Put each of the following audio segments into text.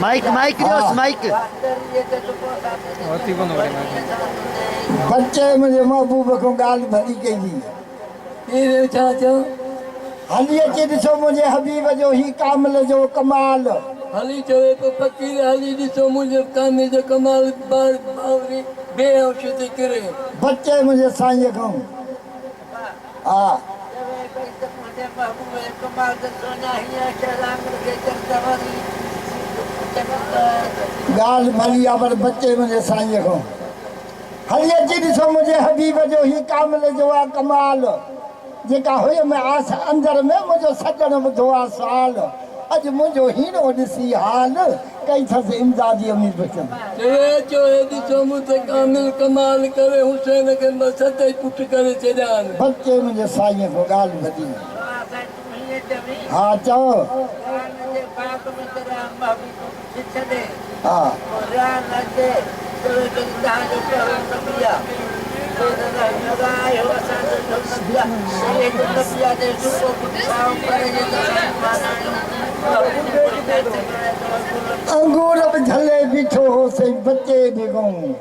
Mic दियोस mic बच्चे मुझे महबूब को गाल भरी कही हली अची ॾिसो मुंहिंजे हबीब जो ही कामिल जो कमाल हली चवे तो फकीर हली ॾिसो मुंहिंजे कामिल जो कमाल बावरी बेहोश थी करे बच्चे मुंहिंजे साईं खां हा ॻाल्हि भली आहे पर बच्चे मुंहिंजे साईं खां हली अची ॾिसो मुंहिंजे हबीब जो ही कामिल जो आहे कमाल जेका हुई में आस अंदर में मुंहिंजो सजण ॿुधो आहे साल अॼु मुंहिंजो हीरो ॾिसी हाल कई अथसि इमदादी अमीर बचन ॾिसो मूंखे कामिल कमाल करे हुसैन खे सत पुट करे छॾियानि बच्चे मुंहिंजे साईं को ॻाल्हि वधी हा चओ हा अंगूर बि झले बीठो हो सही बच्चे बि गऊं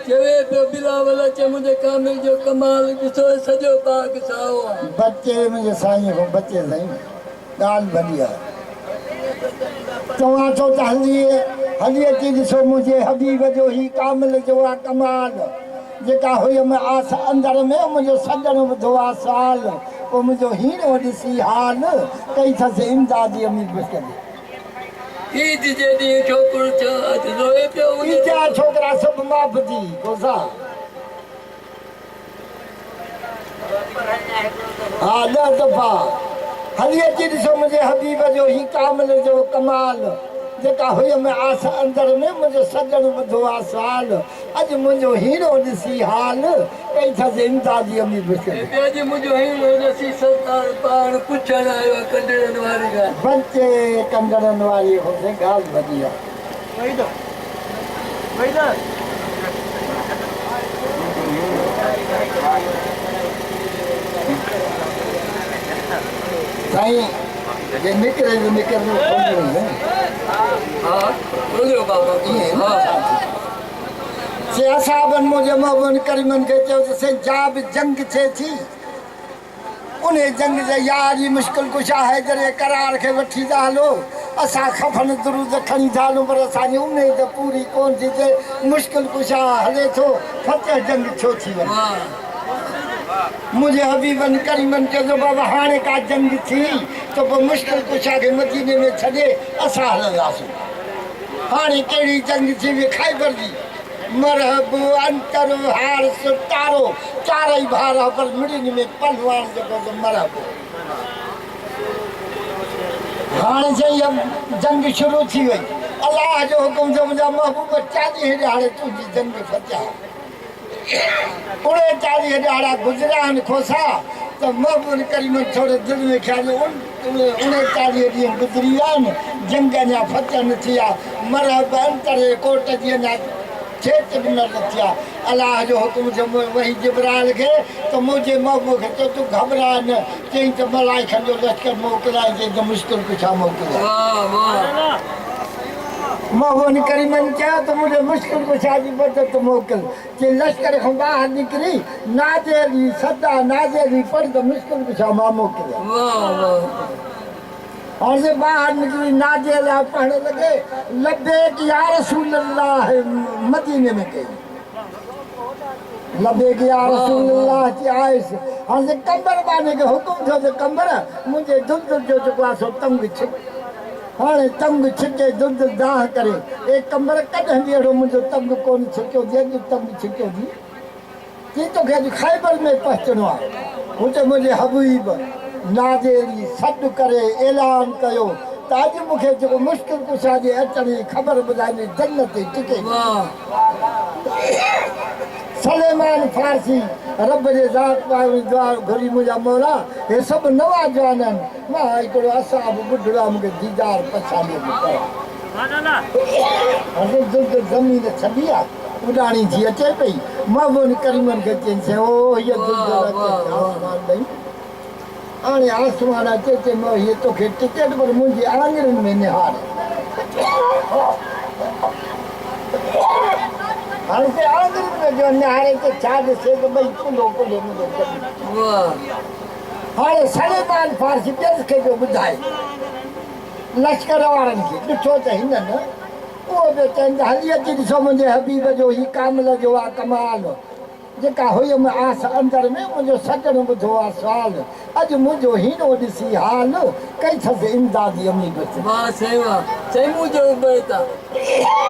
चवे पियो बिलावल अचे मुंहिंजे कामिल जो कमाल ॾिसो सॼो बाग साओ आहे बच्चे मुंहिंजे साईं खां बच्चे साईं ॻाल्हि वॾी आहे चवां थो त हली अची ॾिसो मुंहिंजे हबीब जो ही कामिल जो आहे कमाल जेका हुई में आस अंदर में मुंहिंजो सजण ॿुधो आहे साल पोइ मुंहिंजो हीरो ॾिसी हाल कई अथसि इमदादी अमीर बचन ईद जे ॾींहुं छोकिरो रोए पियो ईजा छोकिरा सभु माफ़ थी कोसा हा 10 दफ़ा हली अची ॾिसो मुंहिंजे हबीब जो ही कामिल जो कमाल जेका हुई में आस अंदर में मुंहिंजो सजण ॿुधो आहे साल अॼु मुंहिंजो हीरो ॾिसी हाल कई अथसि इमदादी अमीर बचन अॼु मुंहिंजो हीरो ॾिसी सरदार पाण पुछण आयो आहे कंडरनि वारी ॻाल्हि बच्चे कंडरनि वारी हुते ॻाल्हि वॾी आहे साईं जे निकिरे जो निकिरंदो से असाबनि मुंहिंजे महबूबनि करीमनि खे चयो त साईं जा बि जंग थिए थी उन जंग जे यार जी मुश्किल कुशा हैदर करार खे वठी था हलो असां खफ़न दुरूद खणी था हलूं पर असांजी उमेद पूरी कोन थी थिए मुश्किल कुशा हले थो फतेह जंग छो थी वञे मुझे हबीबन करीमन चयो बाबा हाणे का जंग थी तो पोइ मुश्किल कुशा खे मदीने में छॾे असां हलंदासीं हाणे कहिड़ी जंग थी हुई ख़ैबर जी मरहब अंतर हार सुतारो चारई भार पर मिड़िन में पलवान जेको मरहब हाणे चई जंग शुरू थी वई अलाह जो हुकुम जो मुंहिंजा महबूब 40 ॾियारे तुंहिंजी जंग फतिया 39 ॾियारा गुज़रिया आहिनि खोसा त महबूब करीमन थोरो दिलि में ख़्याल 39 ॾींहं गुज़री विया आहिनि जंग अञा फतिह न थी आहे मरहब अंतर कोट जी अञा खेत बि न थिया अलाह जो हुकुम जो वही जिब्राइल खे त मुंहिंजे महबूब खे चयो तूं घबरा न चई त मलाइकनि जो लश्कर मोकिलाए चई त मुश्किल कुझु मोकिलियो महबूब करीमन चयो त मुंहिंजे मुश्किल कुशा जी मदद मोकिल चई लश्कर खां ॿाहिरि निकिरी नाज़े जी सदा नाज़े जी पढ़ त मुश्किल कुशा मां मोकिलियो हाणे ॿाहिरि निकिरी नाज़े लाइ पढ़णु लॻे लबेक या रसूल अल्लाह मदीने में कई लबेक या रसूल अल्लाह ची आयसि हाणे कंबर बाने खे हुकुम थियो त कंबर मुंहिंजे दुध जो जेको आहे सो तंग छिक हाणे तंग छिके दुध दाह करे ए कंबर कॾहिं बि अहिड़ो मुंहिंजो तंग कोन छिकियो थी अॼु तंग छिकियो थी की तोखे अॼु ख़ैबर में पहुचणो आहे हुते मुंहिंजे हबीब नाज़ेरी सॾु करे ऐलान कयो त अॼु मूंखे जेको मुश्किल कुशा जे अचण जी ख़बर ॿुधाईंदी जन्नत ते टिके सलेमान फारसी रब जे ज़ात पाए दुआ घुरी मुंहिंजा मोरा हे सभु नवां जवान आहिनि मां हिकिड़ो असाब ॿुढो आहे मूंखे दीदार पछाड़ीअ में कयो ज़मीन छॾी आहे उॾाणी थी अचे पई महबूब करीमन खे चई ओ हीअ हाणे आसमान अचे चए मां हीअ तोखे टिकट पर मुंहिंजी आङिरियुनि में निहार हाणे से आङिरियुनि में जो निहारे त छा ॾिसे त भई कुंडो कुंडो मुंहिंजो कमु। वाह हाणे सलेमान फारसी ॿियनि खे पियो ॿुधाए लश्कर वारनि खे ॾिठो त हिननि उहो पियो चवनि त हली अची ॾिसो मुंहिंजे हबीब जो ही कामिल जो आहे कमाल जेका हुयमि आस अंदरि में मुंहिंजो सजण ॿुधो आहे सुवाल अॼु मुंहिंजो हीरो ॾिसी हाल कई अथसि इमदादी अमीर वाह सेवा चई मुंहिंजो बेटा